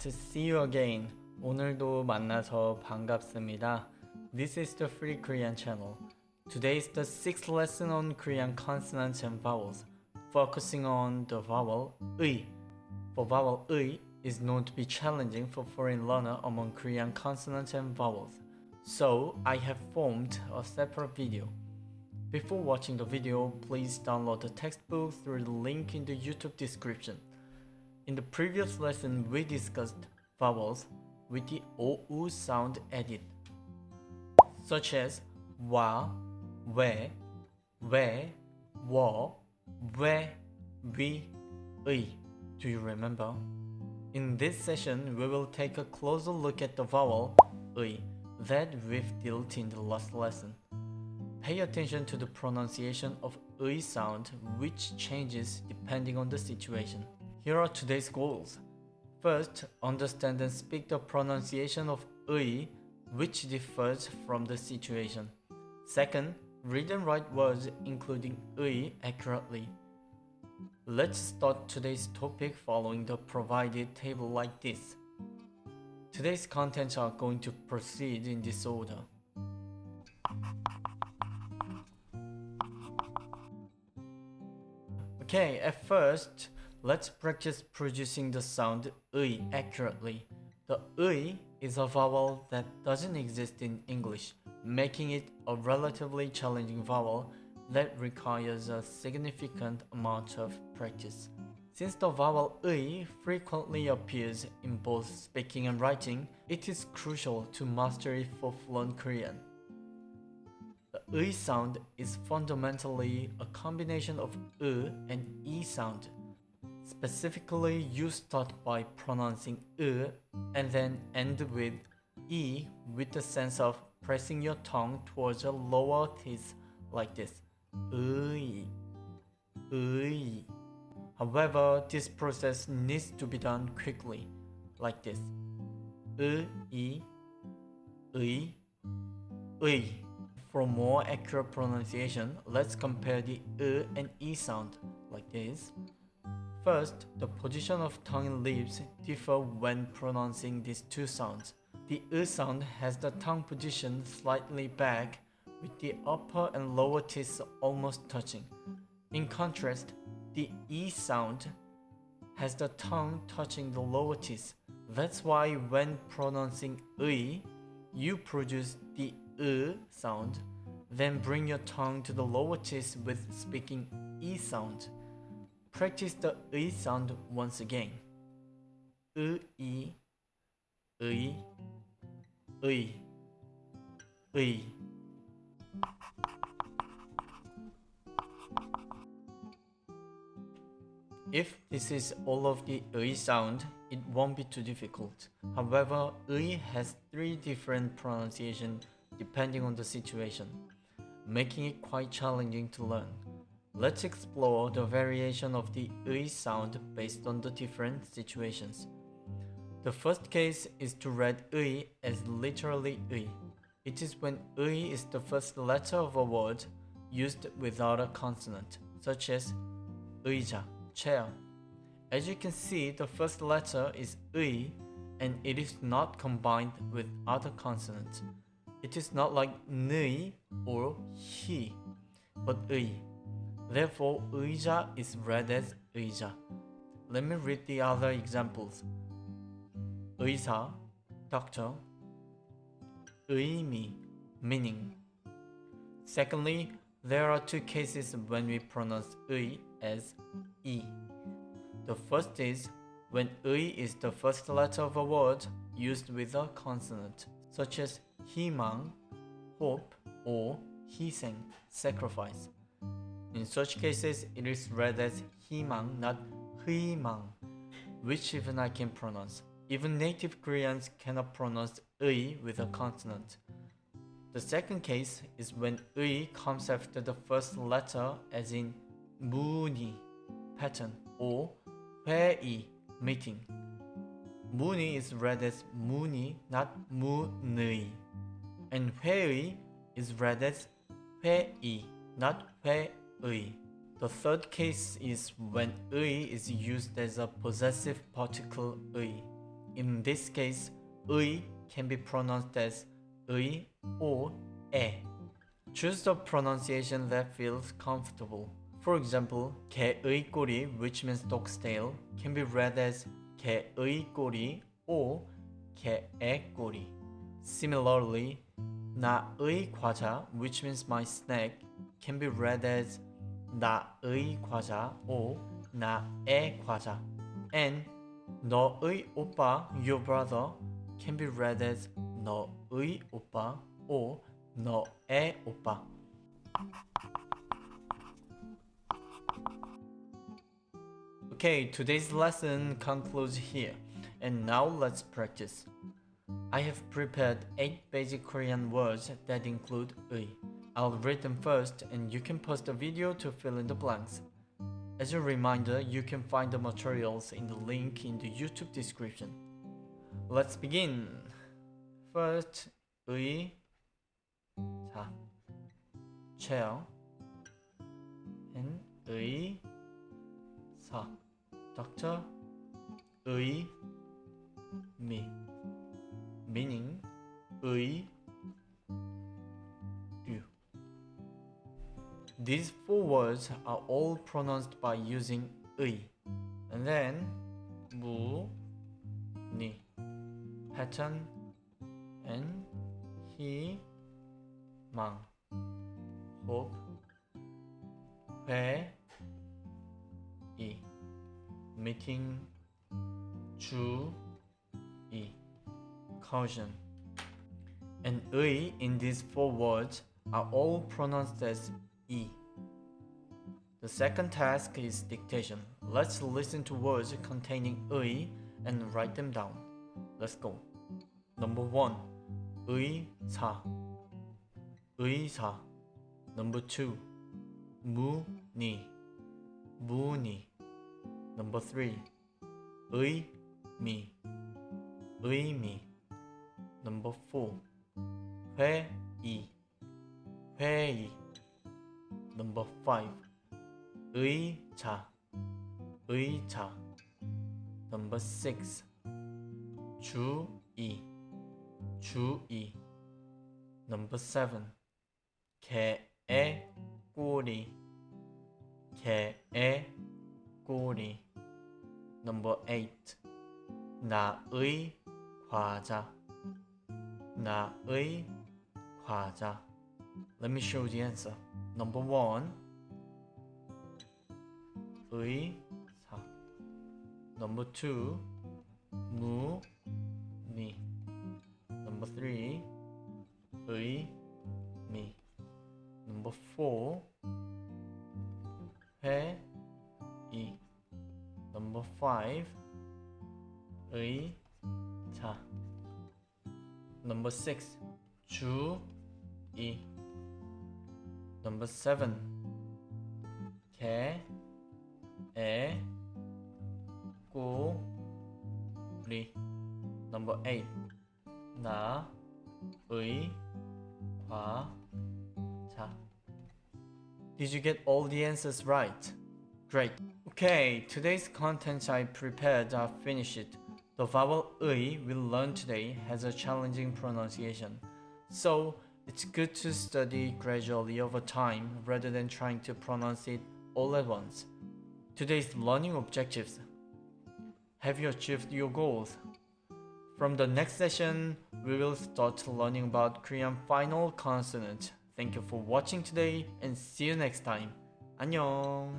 to see you again. 오늘도 만나서 반갑습니다. This is the Free Korean channel. Today is the sixth lesson on Korean consonants and vowels, focusing on the vowel 의. For vowel 의 is known to be challenging for foreign learner among Korean consonants and vowels. So I have formed a separate video. Before watching the video, please download the textbook through the link in the YouTube description. In the previous lesson, we discussed vowels with the OU sound added, such as wa, we, wo, we, 의. Do you remember? In this session, we will take a closer look at the vowel 의 that we've dealt in the last lesson. Pay attention to the pronunciation of 의 sound, which changes depending on the situation. Here are today's goals. First, understand and speak the pronunciation of 의, which differs from the situation. Second, read and write words including 의 accurately. Let's start today's topic following the provided table like this. Today's contents are going to proceed in this order. Okay, at first, let's practice producing the sound 의 accurately. The 의 is a vowel that doesn't exist in English, making it a relatively challenging vowel that requires a significant amount of practice. Since the vowel 의 frequently appears in both speaking and writing, it is crucial to master it for fluent Korean. The 의 sound is fundamentally a combination of and e sound. Specifically, you start by pronouncing and then end with e with the sense of pressing your tongue towards a lower teeth like this. 의. However, this process needs to be done quickly, like this. 의. For more accurate pronunciation, let's compare the and e sound, like this. First, the position of tongue and lips differ when pronouncing these two sounds. The sound has the tongue position slightly back, with the upper and lower teeth almost touching. In contrast, the e sound has the tongue touching the lower teeth. That's why when pronouncing 의, you produce the sound, then bring your tongue to the lower teeth with speaking e sound. Practice the 의 sound once again. 의. If this is all of the 의 sound, it won't be too difficult. However, 의 has three different pronunciations depending on the situation, making it quite challenging to learn. Let's explore the variation of the 의 sound based on the different situations. The first case is to read 의 as literally 의. It is when 의 is the first letter of a word used without a consonant, such as 의자, chair. As you can see, the first letter is 의 and it is not combined with other consonants. It is not like 의 or he, but 의. Therefore, 의자 is read as 의자. Let me read the other examples. 의사, doctor. 의미, meaning. Secondly, there are two cases when we pronounce 의 as e. The first is when 의 is the first letter of a word used with a consonant, such as 희망, hope, or 희생, sacrifice. In such cases, it is read as 희망, not 희망, which even I can pronounce. Even native Koreans cannot pronounce 의 with a consonant. The second case is when 의 comes after the first letter, as in 무늬, pattern, or 회의, meeting. 무늬 is read as 무늬, not 무의. And 회의 is read as 회의, not 회의. The third case is when 의 is used as a possessive particle 의. In this case, 의 can be pronounced as 의 or 에. Choose the pronunciation that feels comfortable. For example, 개의 꼬리, which means dog's tail, can be read as 개의 꼬리 or 개의 꼬리. Similarly, 나의 과자, which means my snack, can be read as 나의 과자 or 나의 과자. And 너의 오빠, your brother, can be read as 너의 오빠 or 너의 오빠. Okay, today's lesson concludes here. And now let's practice. I have prepared 8 basic Korean words that include 의. I'll read them first and you can pause the video to fill in the blanks. As a reminder, you can find the materials in the link in the YouTube description. Let's begin. First, 의, 자, chair, and 의, 사, doctor, 의, me, meaning 의, you. These 4 words are all pronounced by using 의, and then 무, 니, pattern, and 희망, hope, 회의, meeting, 주의, caution. And 의 in these 4 words are all pronounced as e. The second task is dictation. Let's listen to words containing 의 and write them down. Let's go. Number 1. 의사, 의사. Number 2. 무늬, 무늬. Number 3. 의미, 의미. Number 4. 회의, 회의. Number 5. 의자, 의자. Number 6. 주의, 주의. Number 7. 개의 꼬리, 개의 꼬리. Number 8. 나의 과자, 나의 과자. Let me show the answer. Number 1. 의사. Number 2. 무늬. Number 3. 의미. Number 4. 회의. Number 5. 의자. Number 6. 주의. Number 7. 개의 꼬리. Number 8. 나의 과자. Did you get all the answers right? Great. Okay, today's contents I prepared are finished. The vowel 의 we'll learn today has a challenging pronunciation, so it's good to study gradually over time rather than trying to pronounce it all at once. Today's learning objectives. Have you achieved your goals? From the next session, we will start learning about Korean final consonant. Thank you for watching today and see you next time. 안녕.